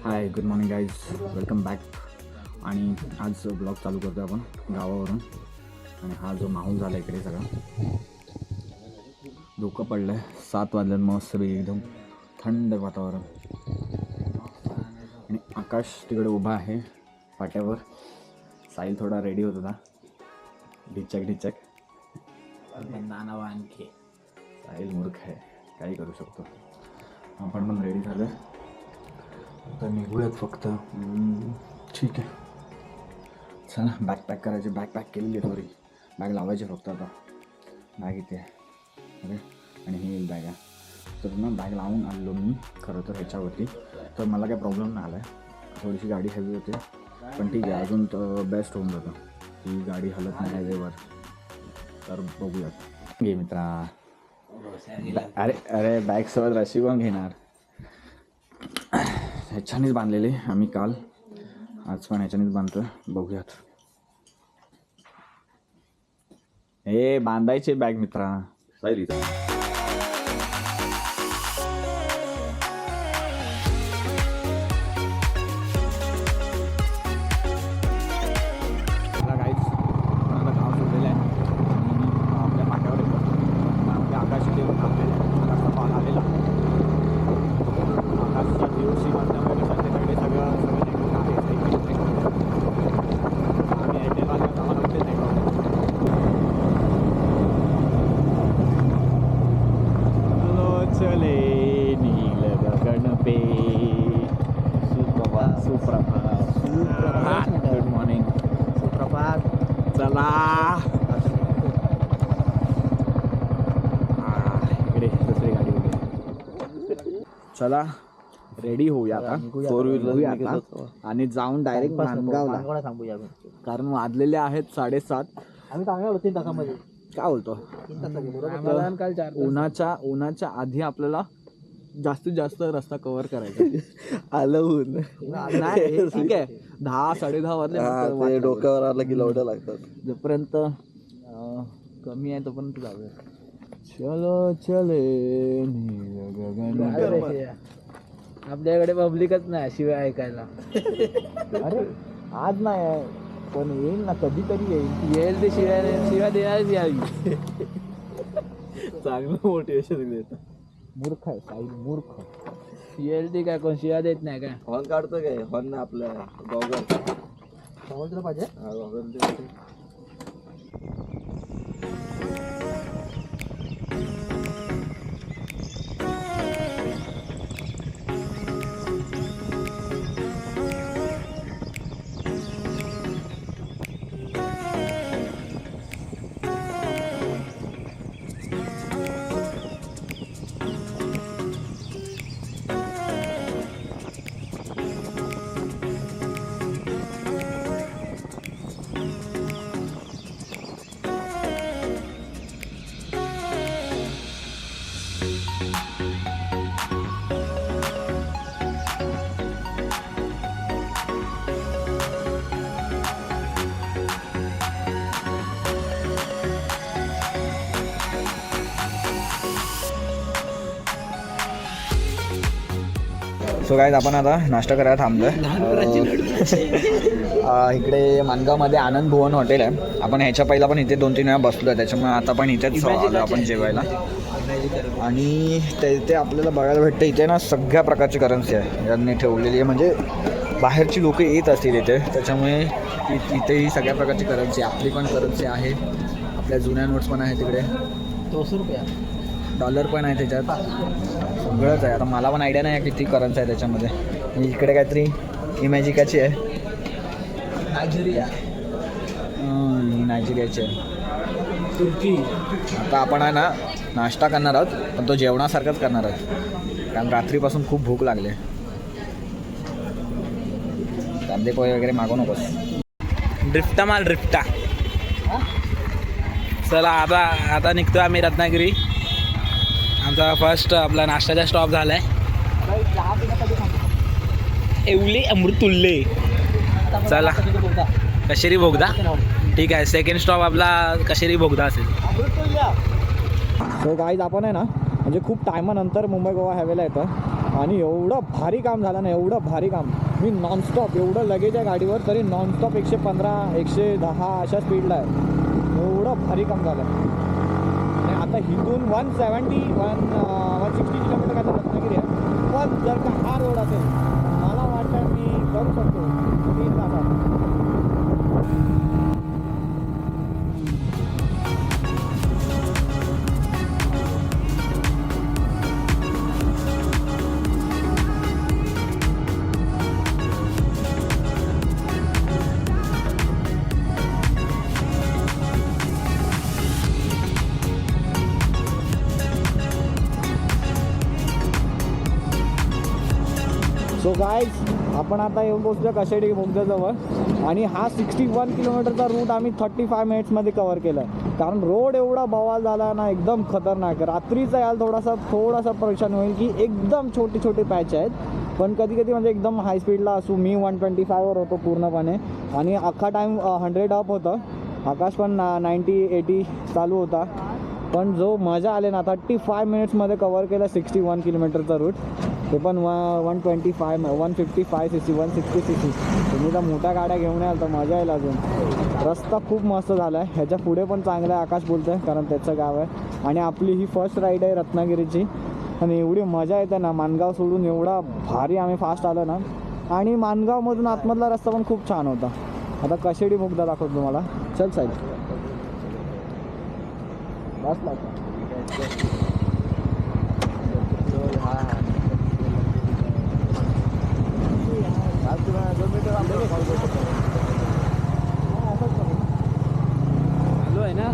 Hi good morning guys, welcome back. आणि आज blog चालू करतो आपण गावावरून. आणि हा जो माहोल झाला इकडे सगळा धुकं पडलं आहे. 7 वाजल्यात मस्त एकदम थंड वातावरण. आणि आकाश तिकडे उभा आहे पाट्यावर. साहिल थोडा रेडी होत होता, ढिचक नाना आणखी. साहिल मूर्ख आहे, काही करू शकतो. आपण पण रेडी झालं, आता निघूयात फक्त. ठीक आहे, चला बॅग पॅक करायची. बॅग पॅक केलेली आहे, थोडी बॅग लावायची फक्त. आता बॅग इथे अरे, आणि ही बॅग आहे. तर ना बॅग लावून आलो मी खरं तर ह्याच्यावरती. तर मला काही प्रॉब्लेम नाही आला आहे. थोडीशी गाडी हेवी होते, पण ठीक आहे, अजून तर बेस्ट होऊन जातं. ही गाडी हलत नाही हायवेवर. तर बघूयात. घे मित्रा. अरे अरे बॅगसोबत रशी कोण घेणार. ह्याच्यानेच बांधलेले आम्ही काल, आज पण ह्याच्यानेच बांधतो. बघूयात. हे बांधायचे बॅग मित्रा. सुप्रभात, गुड मॉर्निंग. सुप्रभात. चला इकडे दुसरी गाडी वगैरे. चला रेडी होऊया आता, 4 व्हीलर आता, आणि जाऊन डायरेक्ट माणगावला थांबूया. कारण वाजलेले आहेत 7:30. आम्ही चांगला 3 तासामध्ये. काय बोलतो, 3 उन्हाच्या आधी आपल्याला जास्तीत जास्त रस्ता कव्हर करायचा. आलं ऊन नाही ठीक आहे, 10-10:30 वाजले. डोक्यावर आलं की लवड्या लागतात. जोपर्यंत कमी आहे तोपर्यंत जाऊया. चलो चले नील गगन. आपल्याकडे पब्लिकच नाही शिवाय ऐकायला. अरे आज नाही आहे, पण येईल ना, कधीतरी येईल ते शिवाय देणारच यावी. चांगलं मोटिवेशन देतं. मूर्ख आहे साई, मूर्ख. येईल ते काय कोण शिवाय देत नाही काय. हॉर्न काढतो काय, हॉर्न आपल्या गॉगल समजलं पाहिजे. सो गाईज, आपण आता नाश्ता करायला थांबलोय. इकडे माणगावमध्ये आनंद भुवन हॉटेल आहे. आपण ह्याच्या पहिला पण इथे 2-3 वेळा बसलो आहे, त्याच्यामुळे आता पण इथेच आलो आपण जेवायला. आणि ते आपल्याला बघायला भेटतं इथे ना सगळ्या प्रकारची करन्सी आहे यांनी ठेवलेली आहे. म्हणजे बाहेरची लोक येत असतील इथे, त्याच्यामुळे इथेही सगळ्या प्रकारची करन्सी, आपली पण करन्सी आहे, आपल्या जुन्या नोट्स पण आहे तिकडे. 200 रुपया डॉलर पण आहे त्याच्यात, सगळंच आहे. आता मला पण आयडिया नाही किती करन्सी आहे त्याच्यामध्ये. इकडे काहीतरी इमॅजिकाची आहे, नायजेरिया, ही नायजेरियाची आहे. तुर्की. आता आपण आहे ना नाश्ता करणार आहोत, पण तो जेवणासारखाच करणार आहोत, कारण रात्रीपासून खूप भूक लागली. कांदे पोहे वगैरे मागू नकोस. ड्रिफ्टा माल ड्रिफ्टा. चला आता निघतो आम्ही रत्नागिरी. आमचा फर्स्ट आपला नाश्त्याचा स्टॉप झाला आहे येवले अमृतुल्ले. चला कशेरी बोगदा. ठीक आहे, सेकंड स्टॉप आपला कशेरी बोगदा असेल. सो गाईज, आपण आहे ना म्हणजे खूप टायमानंतर मुंबई गोवा हायवेला येतं. आणि एवढं भारी काम झालं ना, एवढं भारी काम. मी नॉनस्टॉप एवढं लगेज आहे गाडीवर तरी नॉनस्टॉप 115 110 अशा स्पीडला आहे. एवढं भारी काम झालं. आणि आता इथून 160 किलोमीटर काय रत्नागिरी आहे. पण जर का हा रोड असेल मला वाटतं मी करू शकतो 3 तासात. सो गाईज आपण आता येऊन पोहोचलो कशेडी बोगद्याजवळ आणि हा 61 किलोमीटरचा रूट आम्ही 35 मिनिट्समध्ये कवर केला आहे. कारण रोड एवढा बवाल झाला ना, एकदम खतरनाक. रात्रीचा याल थोडासा परेशान होईल की एकदम छोटे पॅच आहेत. पण कधी म्हणजे एकदम हाय स्पीडला असू. मी 125वर होतो पूर्णपणे आणि अख्खा टाईम 100 अप होतं. आकाश पण 90-80 चालू होता. पण जो मजा आले ना 35 मिनिट्समध्ये कवर केला 61 किलोमीटरचा रूट. ते पण 125 155 cc 160 cc. तुम्ही तर मोठ्या गाड्या घेऊन याल तर मजा येईल अजून. रस्ता खूप मस्त झाला आहे. ह्याच्या पुढे पण चांगला आहे आकाश बोलतो आहे कारण त्याचं गाव आहे. आणि आपली ही फर्स्ट राईड आहे रत्नागिरीची. आणि एवढी मजा येते ना, माणगाव सोडून एवढा भारी आम्ही फास्ट आलो ना. आणि माणगावमधून आतमधला रस्ता पण खूप छान होता. आता कशेडी बोगदा दाखवतो तुम्हाला. चल साहेब बस लागतो. चालू आहे ना.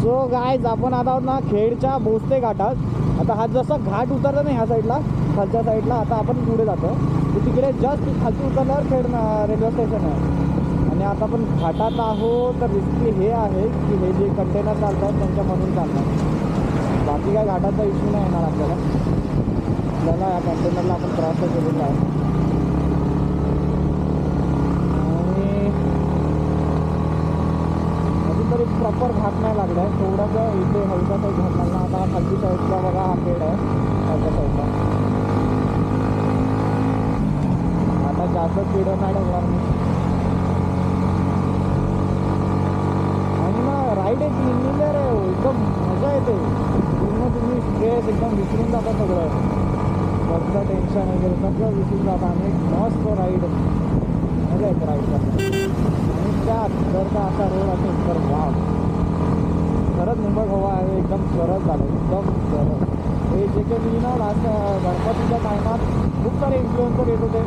सो गाईज आपण आता आहोत ना खेडच्या भोसले घाटात. आता हा जसा घाट उतरला ना ह्या साईडला खालच्या साईडला, आता आपण पुढे जातो. तर तिकडे जस्ट खालची उतरल्यावर खेड रेल्वे स्टेशन आहे. आणि आता आपण घाटात आहोत. तर रिस्की हे आहे की हे जे कंटेनर चालतात त्यांच्यामधून चालतात. बाकी काय घाटाचा इश्यू नाही येणार आपल्याला. या कंटेनरला आपण क्रॉस केलेला आहे. तरी प्रॉपर घाट नाही लागला आहे. थोडंसं इथे हलका साईड घाट लागला. आता खालची साईडला बघा हा खेड आहे खालच्या साईडला. आता जास्त स्पीड नाही होणार मी. आणि ना राईड एक लिनियर आहे. एकदम मजा येते. पूर्ण तुम्ही स्ट्रेस एकदम विसरून जाता. सगळं कसं टेन्शन वगैरे सगळं विसरून जाता. आणि मस्त राईड मजा येते राईड करताना. आणि त्यात जर का असा रोड असेल तर वाव खरंच मुंबई गोवा आहे एकदम सरळ झालं. एकदम सरळ. हे जे काही मी ना लास्ट गणपतीच्या टायमात खूप सारे इन्फ्लुएन्सर येत होते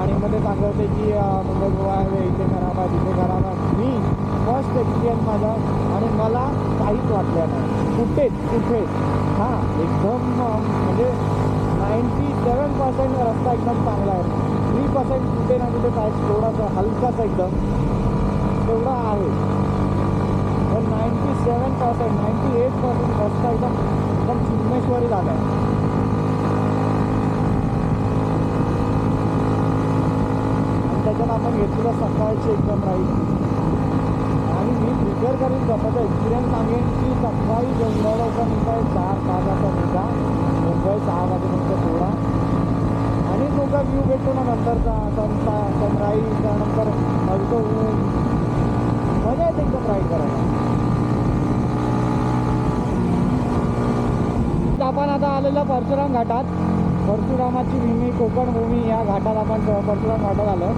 आणि मध्ये सांगत होते की मुंबई गोवा आहे इथे खराब आहे तिथे खराब आहे. मी फर्स्ट एक्सपिरियन्स माझा आणि मला काहीच वाटलं नाही कुठेच. हां एकदम म्हणजे 97% रस्ता एकदम चांगला आहे. 3% कुठे ना कुठे काय थोडासा हलकासा एकदम तेवढा आहे. पण 97% 98% रस्ता एकदम चिन्मेश्वरी झाला आहे. आणि त्याच्यात आपण घेतलेलं सकाळची एकदम राईड. आणि मी प्रिपेअर करीन स्वतःचा एक्सपिरियन्स सांगेन की सकाळी जेवढा लवकर निघाय 4-5 वाजता निघा. मुंबई 6 वाजेपर्यंत सोडा. आणि तो का व्ह्यू भेटतो ना नंतरचा सनराईज त्यानंतर हलकं ऊन मजा येते एकदम राईड करायला. आपण आता आलेलो परशुराम घाटात. परशुरामाची भूमी, कोकण भूमी या घाटात आपण परशुराम घाटात आलो.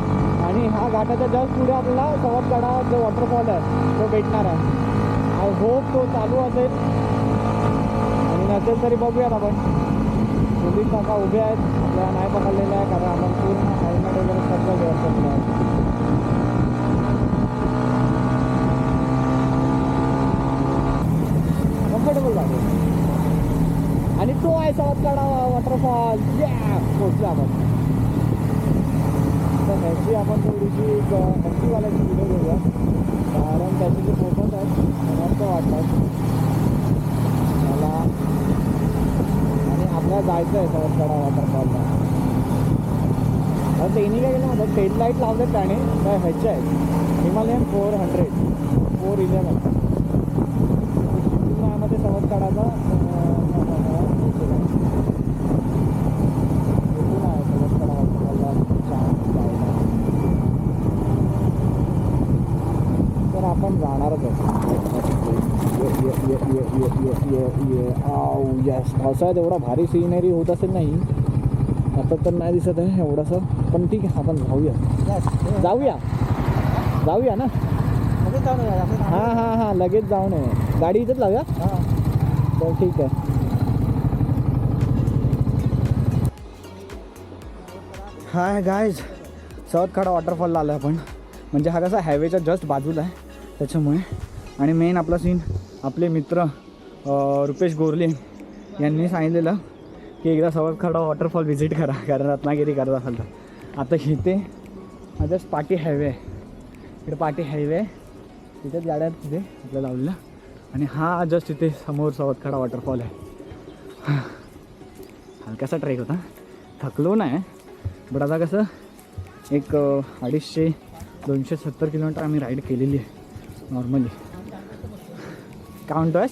आणि हा घाटाच्या जस्ट पुढे आपल्याला सवतकडा जो वॉटरफॉल आहे तो भेटणार आहे. आय होप तो चालू असेल, आणि नसेल तरी बघूयात आपण. पोलीस काका उभे आहेत, आपल्याला नाही पकडलेलं आहे कारण आपण पूर्ण हेल्मेट वगैरे सगळं व्यवस्थित आहे. कम्फर्टेबल झाले. आणि तो आहे सवतकडा वॉटरफॉल. पोचलो आपण. तर ह्याची आपण थोडीशी भक्तीवाल्याची व्हिडिओ घेऊया, कारण त्याचे जे फोटोज आहेत मस्त वाटतात मला. आणि आपल्याला जायचं आहे सवतकडा वॉटरफॉलला. आता त्यांनी काय केलं माझं टेल लाईट लावलेत त्याने, काय ह्याचे आहेत हिमालयन 411. मध्ये सवतकडाचा तर आपण जाणारच आहे. यस, पावसाळ्यात एवढा भारी सिनरी होत असेल नाही, आता तर नाही दिसत आहे एवढंसं, पण ठीक आहे आपण जाऊया जाऊया ना. हां हां हां, लगेच जाऊ नये. गाडी इथंच लावूया. तर ठीक आहे. हाय गायज, सवतकडा वॉटरफॉलला आलो आपण. म्हणजे हा कसा हायवेच्या जस्ट बाजूला आहे त्याच्यामुळे. आणि मेन आपला सीन आपले मित्र रुपेश गोरले यांनी सांगितलेलं की एकदा सवतकडा वॉटरफॉल व्हिजिट करा, कारण रत्नागिरी करत असाल तर. आता इथे जस्ट पाटी हायवे आहे, इकडे पाटी हायवे आहे, तिथेच गाड्या आहेत तिथे आपल्या लावलेल्या. आणि हा जस्ट इथे समोर सवतकडा वॉटरफॉल आहे. हलकासा ट्रेक होता, थकलो नाही. बट आता कसं एक 250-270 किलोमीटर आम्ही राईड केलेली आहे नॉर्मली. काय म्हणतोयस?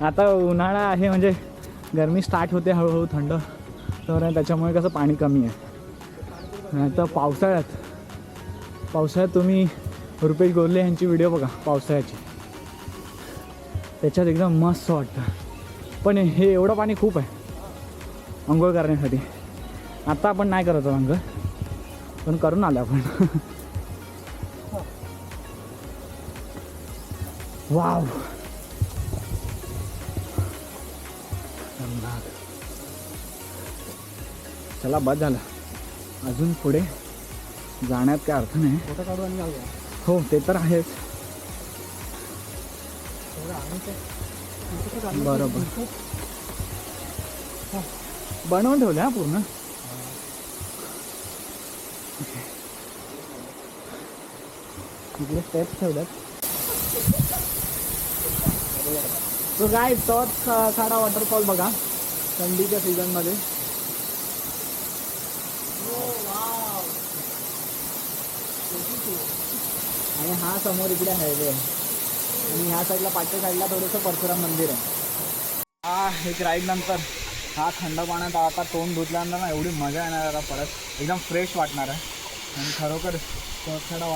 आता उन्हाळा आहे, म्हणजे गरमी स्टार्ट होते हळूहळू, थंड तर त्याच्यामुळे कसं पाणी कमी आहे. नाही तर पावसाळ्यात तुम्ही रुपेश गोरले यांची व्हिडिओ बघा पावसाळ्याची, त्याच्यात एकदम मस्त वाटतं. पण हे एवढं पाणी खूप आहे अंघोळ करण्यासाठी. आता आपण नाही करत अंघोळ, पण करून आलो आपण. वाव, चला बस झालं, अजून पुढे जाण्यात काय अर्थ नाही. फोटो काढू आणि जाऊया. हो ते तर आहेच. बरोबर, बनवून ठेवलं हा पूर्ण. इकडे स्टेप्स ठेवल्यात. तो काय सवतकडा वॉटरफॉल बघा थंडीच्या सीझनमध्ये. आणि हा समोर इकडे हायवे आहे, आणि ह्या साईडला पाठच्या साईडला थोडंसं परशुराम मंदिर आहे. हा एक राईड नंतर हा थंड पाण्यात आता तोंड धुतल्यानंतर ना एवढी मजा येणार आता, परत एकदम फ्रेश वाटणार आहे. आणि खरोखर सवतकडा